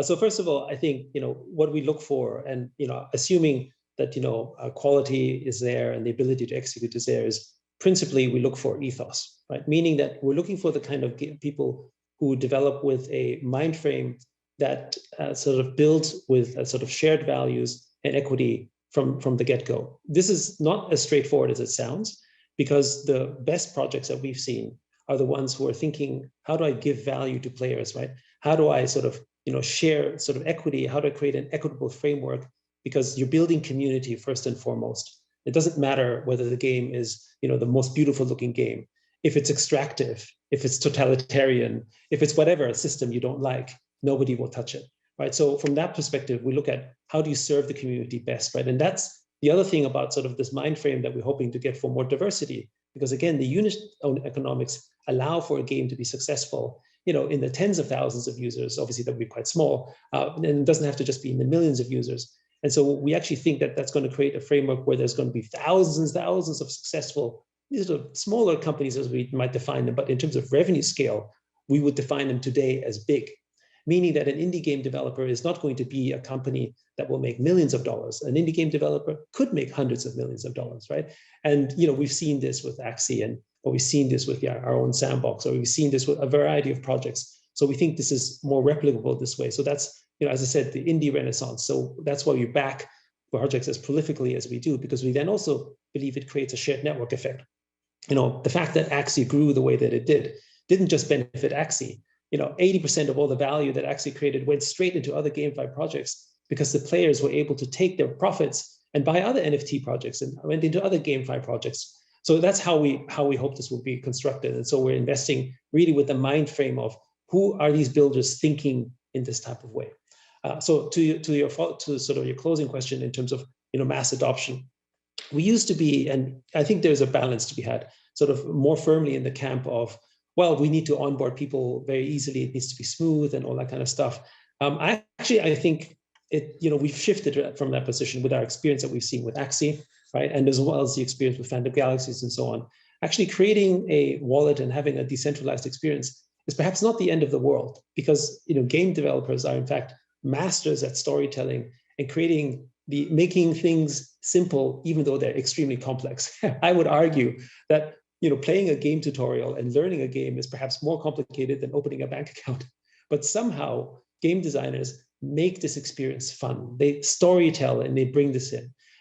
So first of all, I think, what we look for, and, assuming that, quality is there and the ability to execute is there, is principally we look for ethos, right? Meaning that we're looking for the kind of people who develop with a mind frame that sort of builds with sort of shared values and equity from the get-go. This is not as straightforward as it sounds, because the best projects that we've seen are the ones who are thinking, how do I give value to players, right? How do I sort of, share sort of equity? How do I create an equitable framework? Because you're building community first and foremost. It doesn't matter whether the game is, the most beautiful looking game. If it's extractive, if it's totalitarian, if it's whatever system you don't like, nobody will touch it, right? So from that perspective, we look at how do you serve the community best, right? And that's the other thing about sort of this mind frame that we're hoping to get for more diversity, because again, the unit economics allow for a game to be successful, in the tens of thousands of users. Obviously, that would be quite small, and it doesn't have to just be in the millions of users. And so we actually think that that's going to create a framework where there's going to be thousands of successful, these are smaller companies as we might define them, but in terms of revenue scale, we would define them today as big, meaning that an indie game developer is not going to be a company that will make millions of dollars. An indie game developer could make hundreds of millions of dollars, right? And we've seen this with Axie, or we've seen this with our own sandbox, or we've seen this with a variety of projects. So we think this is more replicable this way. So that's, as I said, the indie renaissance. So that's why we back projects as prolifically as we do, because we then also believe it creates a shared network effect. The fact that Axie grew the way that it didn't just benefit Axie. 80% of all the value that Axie created went straight into other GameFi projects, because the players were able to take their profits and buy other NFT projects and went into other GameFi projects. So that's how we hope this will be constructed. And so we're investing really with the mind frame of who are these builders thinking in this type of way. So to sort of your closing question in terms of mass adoption, we used to be, and I think there's a balance to be had, sort of more firmly in the camp of, well, we need to onboard people very easily. It needs to be smooth and all that kind of stuff. I think we've shifted from that position with our experience that we've seen with Axie, right? And as well as the experience with Phantom Galaxies and so on. Actually creating a wallet and having a decentralized experience is perhaps not the end of the world, because, game developers are in fact masters at storytelling and making things simple, even though they're extremely complex. I would argue that playing a game tutorial and learning a game is perhaps more complicated than opening a bank account. But somehow game designers make this experience fun. They storytell and they bring this in.